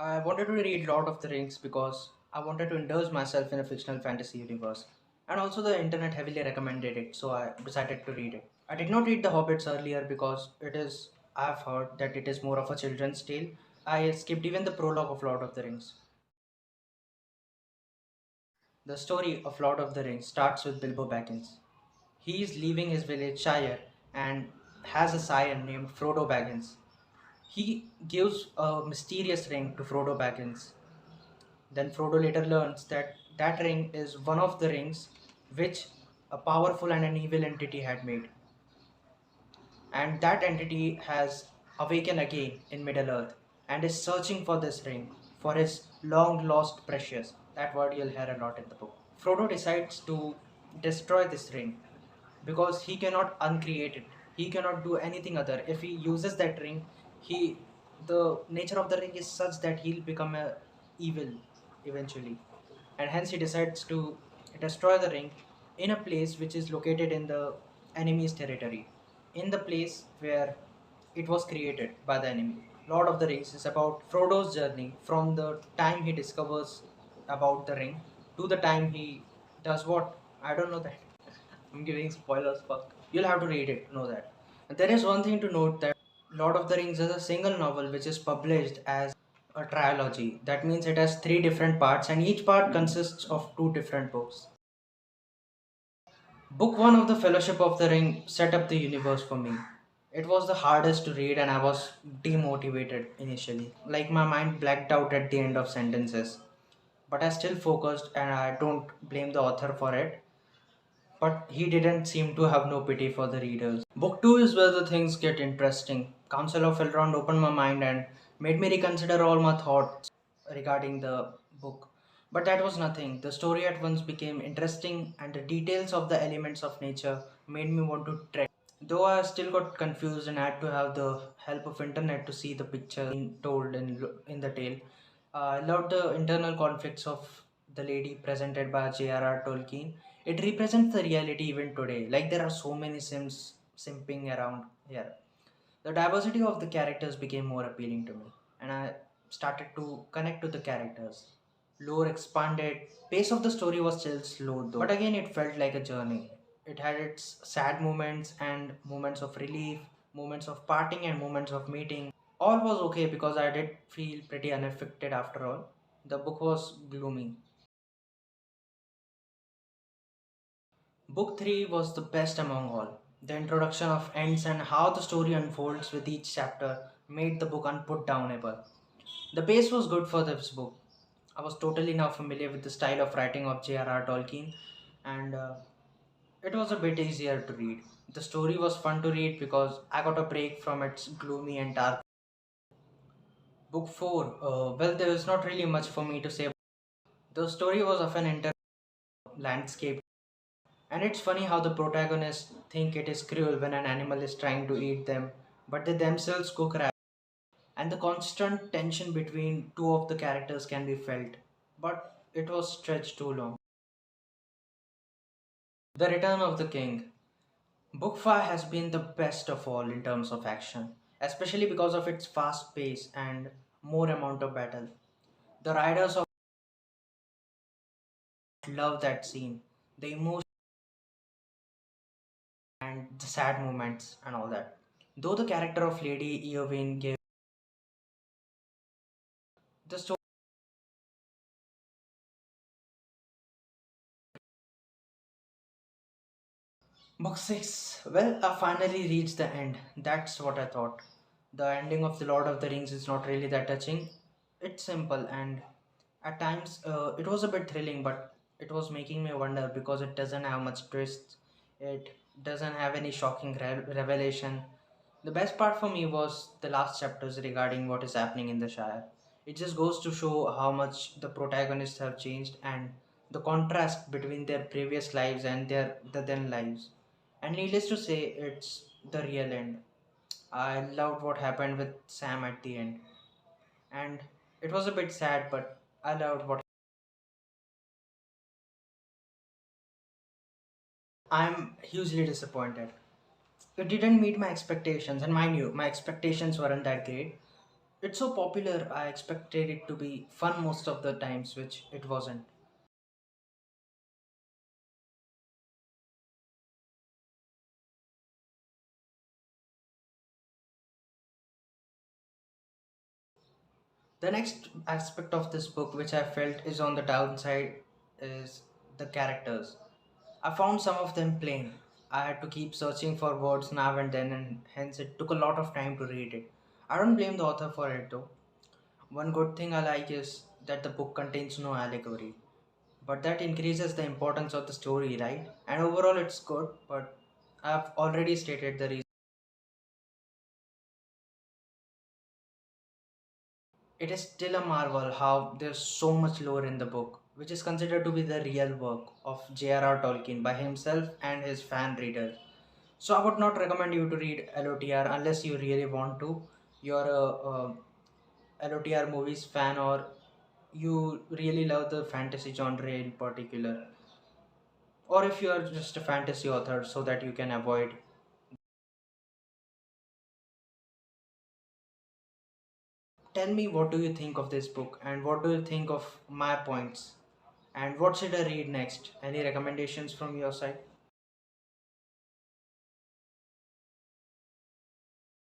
I wanted to read Lord of the Rings because I wanted to indulge myself in a fictional fantasy universe. And also, the internet heavily recommended it, so I decided to read it. I did not read The Hobbits earlier because I've heard that it is more of a children's tale. I skipped even the prologue of Lord of the Rings. The story of Lord of the Rings starts with Bilbo Baggins. He is leaving his village Shire and has a scion named Frodo Baggins. He gives a mysterious ring to Frodo Baggins. Then Frodo later learns that that ring is one of the rings which a powerful and an evil entity had made. And that entity has awakened again in Middle Earth and is searching for this ring, for his long lost precious. That word you'll hear a lot in the book. Frodo decides to destroy this ring because he cannot uncreate it. He cannot do anything other. If he uses that ring, he the nature of the ring is such that he'll become a evil eventually. And hence he decides to destroy the ring in a place which is located in the enemy's territory, in the place where it was created by the enemy. Lord of the Rings is about Frodo's journey from the time he discovers about the ring to the time he does what? I don't know that. I'm giving spoilers, fuck. You'll have to read it to know that. And there is one thing to note that Lord of the Rings is a single novel which is published as a triology. That means it has three different parts and each part consists of two different books. Book 1 of the Fellowship of the Ring set up the universe for me. It was the hardest to read and I was demotivated initially. Like my mind blacked out at the end of sentences. But I still focused and I don't blame the author for it. But he didn't seem to have no pity for the readers. Book 2 is where the things get interesting. Council of Elrond opened my mind and made me reconsider all my thoughts regarding the book. But that was nothing. The story at once became interesting and the details of the elements of nature made me want to trek. Though I still got confused and had to have the help of internet to see the picture being told in the tale. I loved the internal conflicts of the lady presented by J.R.R. Tolkien. It represents the reality even today. Like there are so many sims simping around here. The diversity of the characters became more appealing to me, and I started to connect to the characters. Lore expanded. Pace of the story was still slow though, but again it felt like a journey. It had its sad moments and moments of relief, moments of parting and moments of meeting. All was okay because I did feel pretty unaffected after all. The book was gloomy. Book 3 was the best among all. The introduction of ends and how the story unfolds with each chapter made the book unputdownable. The pace was good for this book. I was totally now familiar with the style of writing of J.R.R. Tolkien, and it was a bit easier to read. The story was fun to read because I got a break from its gloomy and dark. Book 4, well, there is not really much for me to say. The story was of an inter landscape, and it's funny how the protagonists think it is cruel when an animal is trying to eat them, but they themselves cook rabbit. And the constant tension between two of the characters can be felt, but it was stretched too long. The Return of the King. Book 5 has been the best of all in terms of action, especially because of its fast pace and more amount of battle. The riders of love that scene, the emotion and the sad moments and all that. Though the character of Lady Eowyn gave the story. Book 6. Well, I finally reached the end. That's what I thought. The ending of The Lord of the Rings is not really that touching. It's simple and at times it was a bit thrilling, but it was making me wonder because it doesn't have much twists. It doesn't have any shocking revelation. The best part for me was the last chapters regarding what is happening in the Shire. It just goes to show how much the protagonists have changed and the contrast between their previous lives and the then lives. And needless to say, it's the real end. I loved what happened with Sam at the end. And it was a bit sad, but I loved what. I'm hugely disappointed. It didn't meet my expectations, and mind you, my expectations weren't that great. It's so popular, I expected it to be fun most of the times, which it wasn't. The next aspect of this book, which I felt is on the downside, is the characters. I found some of them plain. I had to keep searching for words now and then, and hence it took a lot of time to read it. I don't blame the author for it though. One good thing I like is that the book contains no allegory, but that increases the importance of the story, right? And overall, it's good, but I've already stated the reason. It is still a marvel how there's so much lore in the book, which is considered to be the real work of J.R.R. Tolkien by himself and his fan readers. So I would not recommend you to read LOTR unless you really want to. You're a LOTR movies fan, or you really love the fantasy genre in particular, or if you are just a fantasy author so that you can avoid. Tell me, what do you think of this book and what do you think of my points, and what should I read next? Any recommendations from your side?